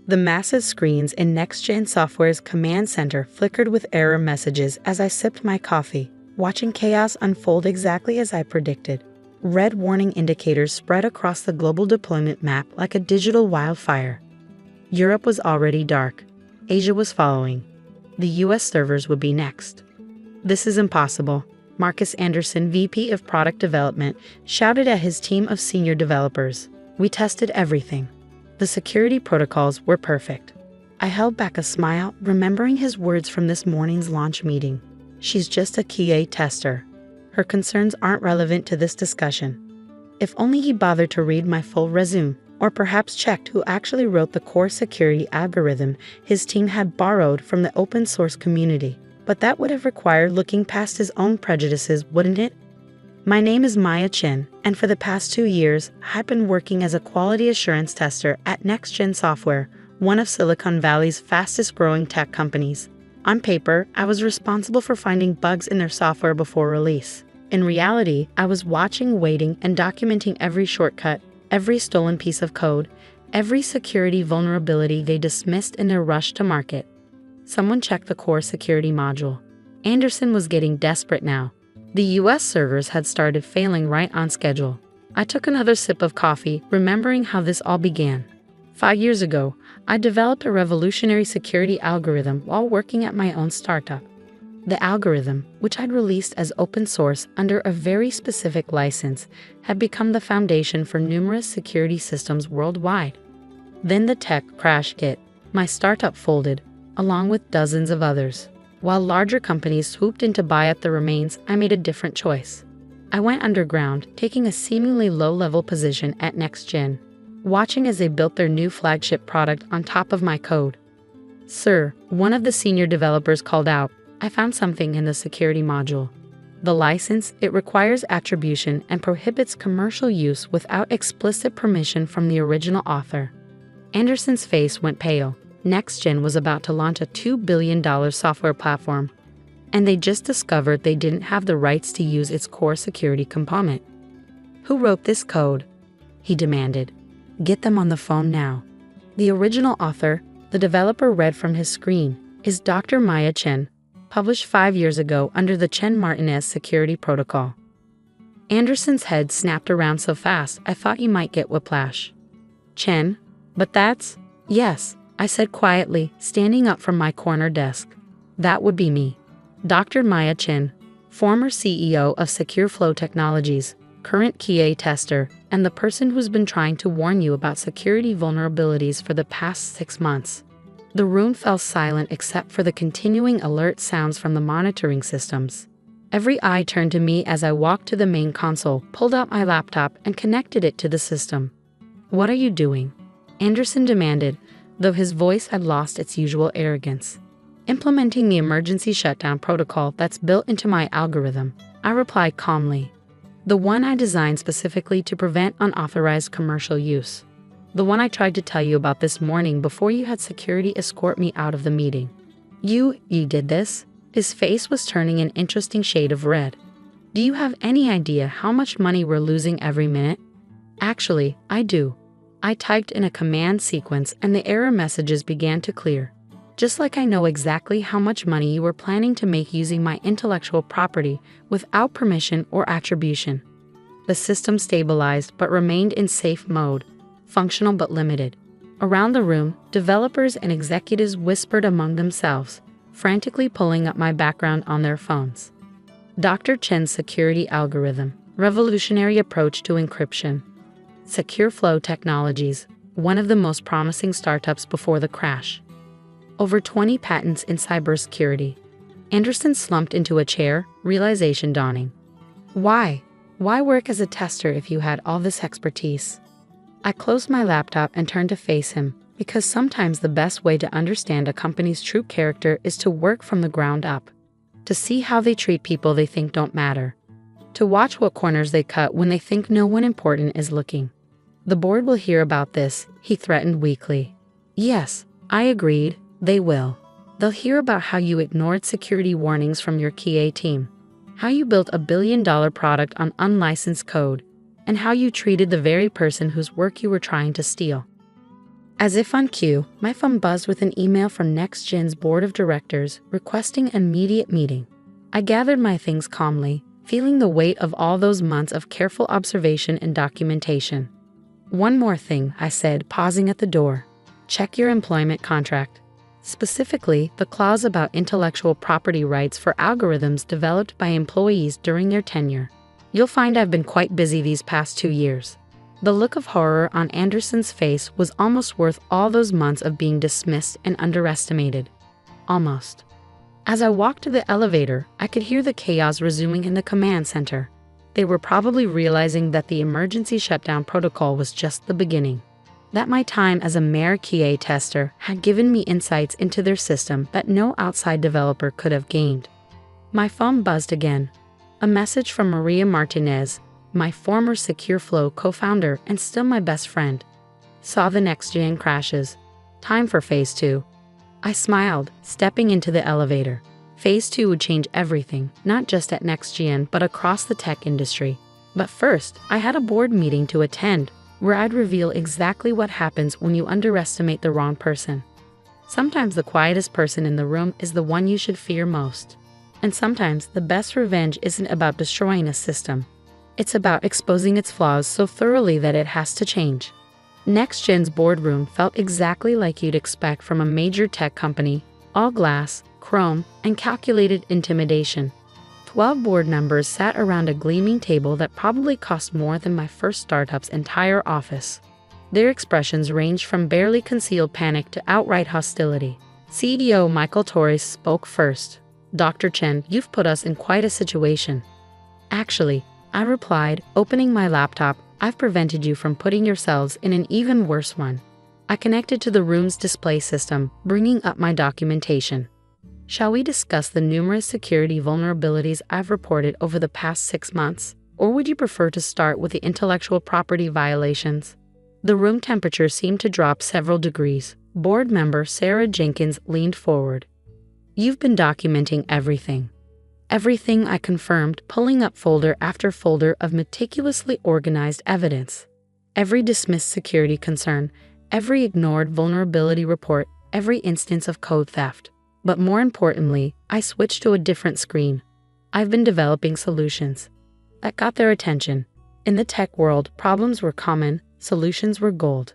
The massive screens in next-gen software's command center flickered with error messages as I sipped my coffee, watching chaos unfold exactly as I predicted. Red warning indicators spread across the global deployment map like a digital wildfire. Europe was already dark. Asia was following. The US servers would be next. "This is impossible," Marcus Anderson, VP of Product Development, shouted at his team of senior developers. "We tested everything. The security protocols were perfect." I held back a smile, remembering his words from this morning's launch meeting. "She's just a QA tester. Her concerns aren't relevant to this discussion." If only he bothered to read my full resume, or perhaps checked who actually wrote the core security algorithm his team had borrowed from the open source community. But that would have required looking past his own prejudices, wouldn't it? My name is Maya Chen, and for the past 2 years, I've been working as a quality assurance tester at NextGen Software, one of Silicon Valley's fastest-growing tech companies. On paper, I was responsible for finding bugs in their software before release. In reality, I was watching, waiting, and documenting every shortcut, every stolen piece of code, every security vulnerability they dismissed in their rush to market. Someone checked the core security module. Anderson was getting desperate now. The US servers had started failing right on schedule. I took another sip of coffee, remembering how this all began. 5 years ago, I developed a revolutionary security algorithm while working at my own startup. The algorithm, which I'd released as open source under a very specific license, had become the foundation for numerous security systems worldwide. Then the tech crash hit. My startup folded, along with dozens of others. While larger companies swooped in to buy up the remains, I made a different choice. I went underground, taking a seemingly low-level position at NextGen, watching as they built their new flagship product on top of my code. "Sir," one of the senior developers called out, "I found something in the security module. The license, it requires attribution and prohibits commercial use without explicit permission from the original author." Anderson's face went pale. NextGen was about to launch a $2 billion software platform, and they just discovered they didn't have the rights to use its core security component. "Who wrote this code?" he demanded. "Get them on the phone now." The original author, the developer read from his screen, is Dr. Maya Chen, published 5 years ago under the Chen-Martinez security protocol. Anderson's head snapped around so fast I thought you might get whiplash. "Chen? But that's—" "Yes," I said quietly, standing up from my corner desk. "That would be me. Dr. Maya Chen, former CEO of SecureFlow Technologies, current QA tester, and the person who's been trying to warn you about security vulnerabilities for the past 6 months." The room fell silent except for the continuing alert sounds from the monitoring systems. Every eye turned to me as I walked to the main console, pulled out my laptop, and connected it to the system. "What are you doing?" Anderson demanded, though his voice had lost its usual arrogance. "Implementing the emergency shutdown protocol that's built into my algorithm," I replied calmly. "The one I designed specifically to prevent unauthorized commercial use. The one I tried to tell you about this morning before you had security escort me out of the meeting." You did this?" His face was turning an interesting shade of red. "Do you have any idea how much money we're losing every minute?" "Actually, I do." I typed in a command sequence and the error messages began to clear. "Just like I know exactly how much money you were planning to make using my intellectual property without permission or attribution." The system stabilized but remained in safe mode, functional but limited. Around the room, developers and executives whispered among themselves, frantically pulling up my background on their phones. Dr. Chen's security algorithm, revolutionary approach to encryption. SecureFlow Technologies, one of the most promising startups before the crash. Over 20 patents in cybersecurity. Anderson slumped into a chair, realization dawning. Why? Why work as a tester if you had all this expertise? I closed my laptop and turned to face him, because sometimes the best way to understand a company's true character is to work from the ground up. To see how they treat people they think don't matter. To watch what corners they cut when they think no one important is looking. "The board will hear about this," he threatened weakly. Yes, I agreed, they will. They'll hear about how you ignored security warnings from your QA team, how you built a billion-dollar product on unlicensed code, and how you treated the very person whose work you were trying to steal. As if on cue, my phone buzzed with an email from NextGen's board of directors requesting an immediate meeting. I gathered my things calmly, feeling the weight of all those months of careful observation and documentation. "One more thing," I said, pausing at the door. "Check your employment contract. Specifically, the clause about intellectual property rights for algorithms developed by employees during their tenure. You'll find I've been quite busy these past 2 years." The look of horror on Anderson's face was almost worth all those months of being dismissed and underestimated. Almost. As I walked to the elevator, I could hear the chaos resuming in the command center. They were probably realizing that the emergency shutdown protocol was just the beginning. That my time as a mere QA tester had given me insights into their system that no outside developer could have gained. My phone buzzed again. A message from Maria Martinez, my former SecureFlow co-founder and still my best friend. "Saw the NextGen crashes. Time for Phase 2. I smiled, stepping into the elevator. Phase 2 would change everything, not just at NextGen but across the tech industry. But first, I had a board meeting to attend, where I'd reveal exactly what happens when you underestimate the wrong person. Sometimes the quietest person in the room is the one you should fear most. And sometimes the best revenge isn't about destroying a system. It's about exposing its flaws so thoroughly that it has to change. NextGen's boardroom felt exactly like you'd expect from a major tech company, all glass, chrome, and calculated intimidation. 12 board members sat around a gleaming table that probably cost more than my first startup's entire office. Their expressions ranged from barely concealed panic to outright hostility. CEO Michael Torres spoke first. "Dr. Chen, you've put us in quite a situation." "Actually," I replied, opening my laptop, "I've prevented you from putting yourselves in an even worse one." I connected to the room's display system, bringing up my documentation. "Shall we discuss the numerous security vulnerabilities I've reported over the past 6 months? Or would you prefer to start with the intellectual property violations?" The room temperature seemed to drop several degrees. Board member Sarah Jenkins leaned forward. "You've been documenting everything." "Everything," I confirmed, pulling up folder after folder of meticulously organized evidence. Every dismissed security concern, every ignored vulnerability report, every instance of code theft. But more importantly, I switched to a different screen. I've been developing solutions. That got their attention. In the tech world, problems were common, solutions were gold.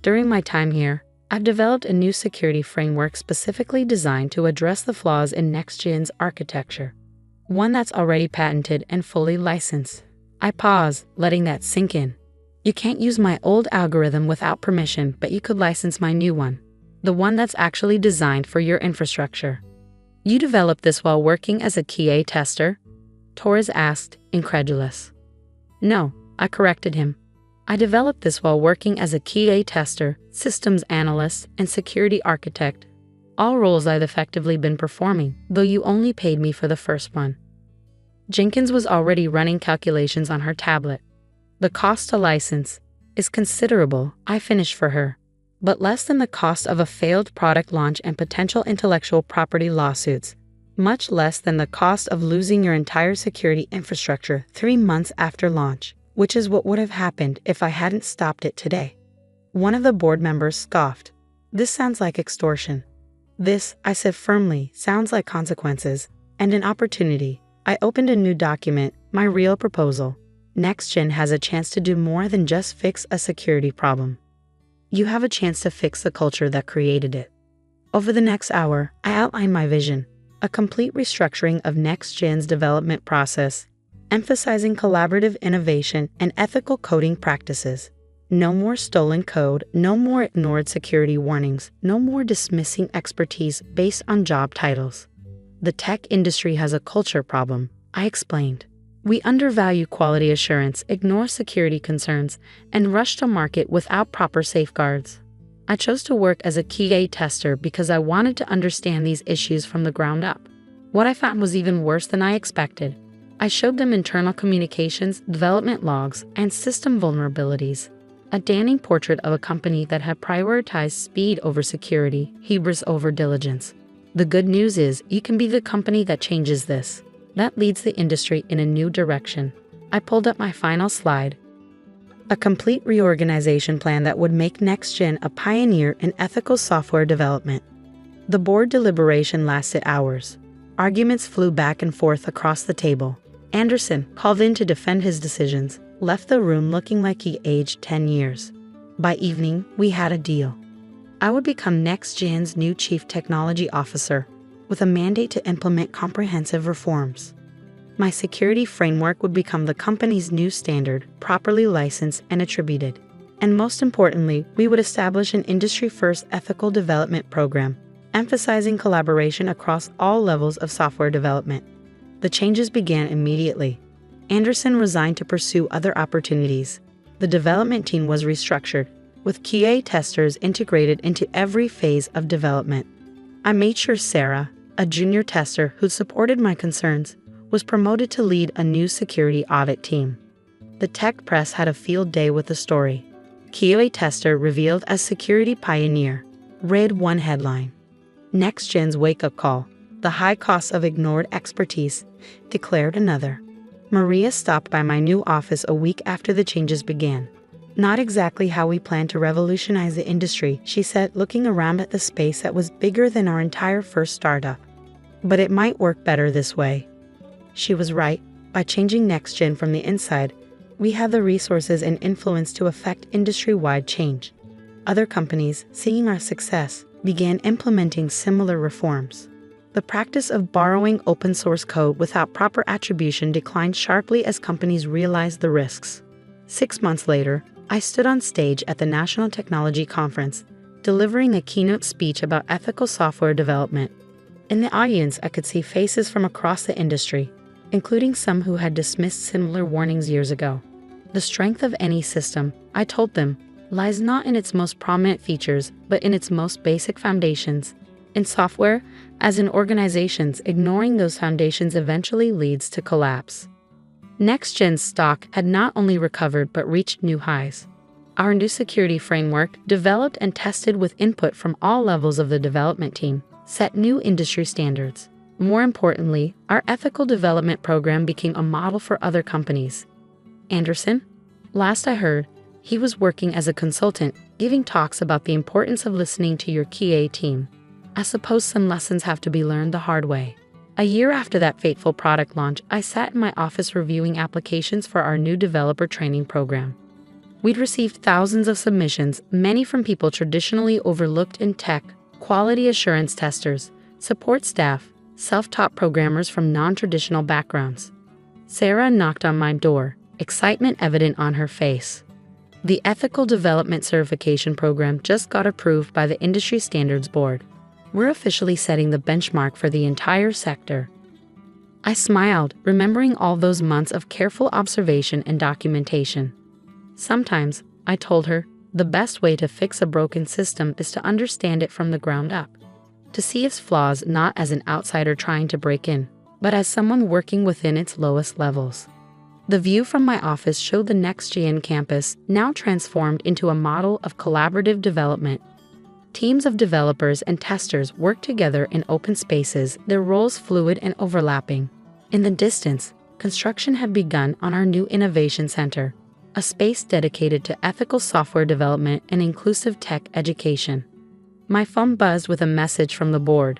During my time here, I've developed a new security framework specifically designed to address the flaws in NextGen's architecture. One that's already patented and fully licensed. I pause, letting that sink in. You can't use my old algorithm without permission, but you could license my new one. The one that's actually designed for your infrastructure. "You developed this while working as a QA tester?" Torres asked, incredulous. "No," I corrected him. "I developed this while working as a QA tester, systems analyst, and security architect. All roles I've effectively been performing, though you only paid me for the first one." Jenkins was already running calculations on her tablet. "The cost to license is considerable," I finished for her. "But less than the cost of a failed product launch and potential intellectual property lawsuits. Much less than the cost of losing your entire security infrastructure 3 months after launch, which is what would have happened if I hadn't stopped it today." One of the board members scoffed. "This sounds like extortion." "This," I said firmly, "sounds like consequences and an opportunity." I opened a new document, my real proposal. NextGen has a chance to do more than just fix a security problem. You have a chance to fix the culture that created it. Over the next hour, I outlined my vision, a complete restructuring of NextGen's development process, emphasizing collaborative innovation and ethical coding practices. No more stolen code, no more ignored security warnings, no more dismissing expertise based on job titles. The tech industry has a culture problem, I explained. We undervalue quality assurance, ignore security concerns, and rush to market without proper safeguards. I chose to work as a QA tester because I wanted to understand these issues from the ground up. What I found was even worse than I expected. I showed them internal communications, development logs, and system vulnerabilities. A damning portrait of a company that had prioritized speed over security, hubris over diligence. The good news is, you can be the company that changes this. That leads the industry in a new direction. I pulled up my final slide. a complete reorganization plan that would make NextGen a pioneer in ethical software development. The board deliberation lasted hours. Arguments flew back and forth across the table. Anderson, called in to defend his decisions, left the room looking like he aged 10 years. By evening, we had a deal. I would become NextGen's new Chief Technology Officer, with a mandate to implement comprehensive reforms. My security framework would become the company's new standard, properly licensed and attributed. And most importantly, we would establish an industry-first ethical development program, emphasizing collaboration across all levels of software development. The changes began immediately. Anderson resigned to pursue other opportunities. The development team was restructured, with QA testers integrated into every phase of development. I made sure Sarah, a junior tester who supported my concerns, was promoted to lead a new security audit team. The tech press had a field day with the story. QA tester revealed as security pioneer, read one headline. NextGen's wake-up call, the high cost of ignored expertise, declared another. Maria stopped by my new office a week after the changes began. Not exactly how we plan to revolutionize the industry, she said, looking around at the space that was bigger than our entire first startup. But it might work better this way. She was right. By changing NextGen from the inside, we have the resources and influence to affect industry-wide change. Other companies, seeing our success, began implementing similar reforms. The practice of borrowing open-source code without proper attribution declined sharply as companies realized the risks. 6 months later, I stood on stage at the National Technology Conference, delivering a keynote speech about ethical software development. In the audience, I could see faces from across the industry, including some who had dismissed similar warnings years ago. The strength of any system, I told them, lies not in its most prominent features, but in its most basic foundations. In software, as in organizations, ignoring those foundations eventually leads to collapse. NextGen's stock had not only recovered but reached new highs. Our new security framework, developed and tested with input from all levels of the development team, set new industry standards. More importantly, our ethical development program became a model for other companies. Anderson? Last I heard, he was working as a consultant, giving talks about the importance of listening to your QA team. I suppose some lessons have to be learned the hard way. A year after that fateful product launch, I sat in my office reviewing applications for our new developer training program. We'd received thousands of submissions, many from people traditionally overlooked in tech, quality assurance testers, support staff, self-taught programmers from non-traditional backgrounds. Sarah knocked on my door, excitement evident on her face. The Ethical Development Certification Program just got approved by the Industry Standards Board. We're officially setting the benchmark for the entire sector. I smiled, remembering all those months of careful observation and documentation. Sometimes, I told her, the best way to fix a broken system is to understand it from the ground up. To see its flaws not as an outsider trying to break in, but as someone working within its lowest levels. The view from my office showed the NextGen campus, now transformed into a model of collaborative development. Teams of developers and testers worked together in open spaces, their roles fluid and overlapping. In the distance, construction had begun on our new Innovation Center, a space dedicated to ethical software development and inclusive tech education. My phone buzzed with a message from the board.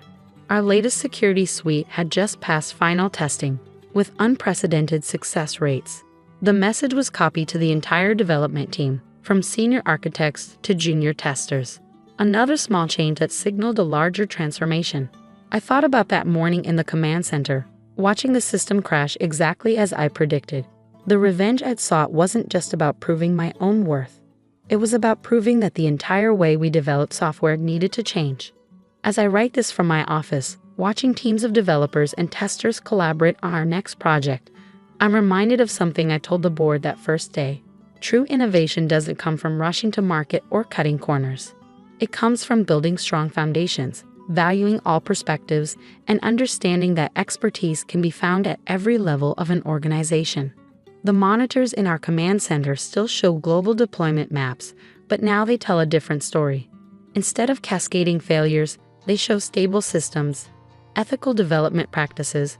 Our latest security suite had just passed final testing, with unprecedented success rates. The message was copied to the entire development team, from senior architects to junior testers. Another small change that signaled a larger transformation. I thought about that morning in the command center, watching the system crash exactly as I predicted. The revenge I'd sought wasn't just about proving my own worth. It was about proving that the entire way we developed software needed to change. As I write this from my office, watching teams of developers and testers collaborate on our next project, I'm reminded of something I told the board that first day. True innovation doesn't come from rushing to market or cutting corners. It comes from building strong foundations, valuing all perspectives, and understanding that expertise can be found at every level of an organization. The monitors in our command center still show global deployment maps, but now they tell a different story. Instead of cascading failures, they show stable systems, ethical development practices,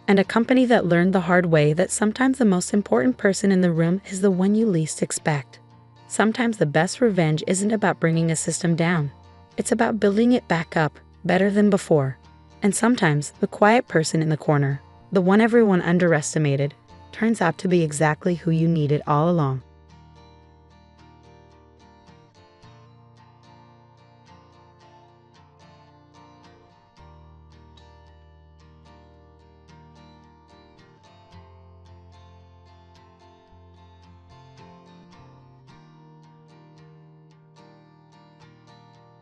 And a company that learned the hard way that sometimes the most important person in the room is the one you least expect. Sometimes the best revenge isn't about bringing a system down. It's about building it back up, better than before. And sometimes the quiet person in the corner, the one everyone underestimated, turns out to be exactly who you needed all along.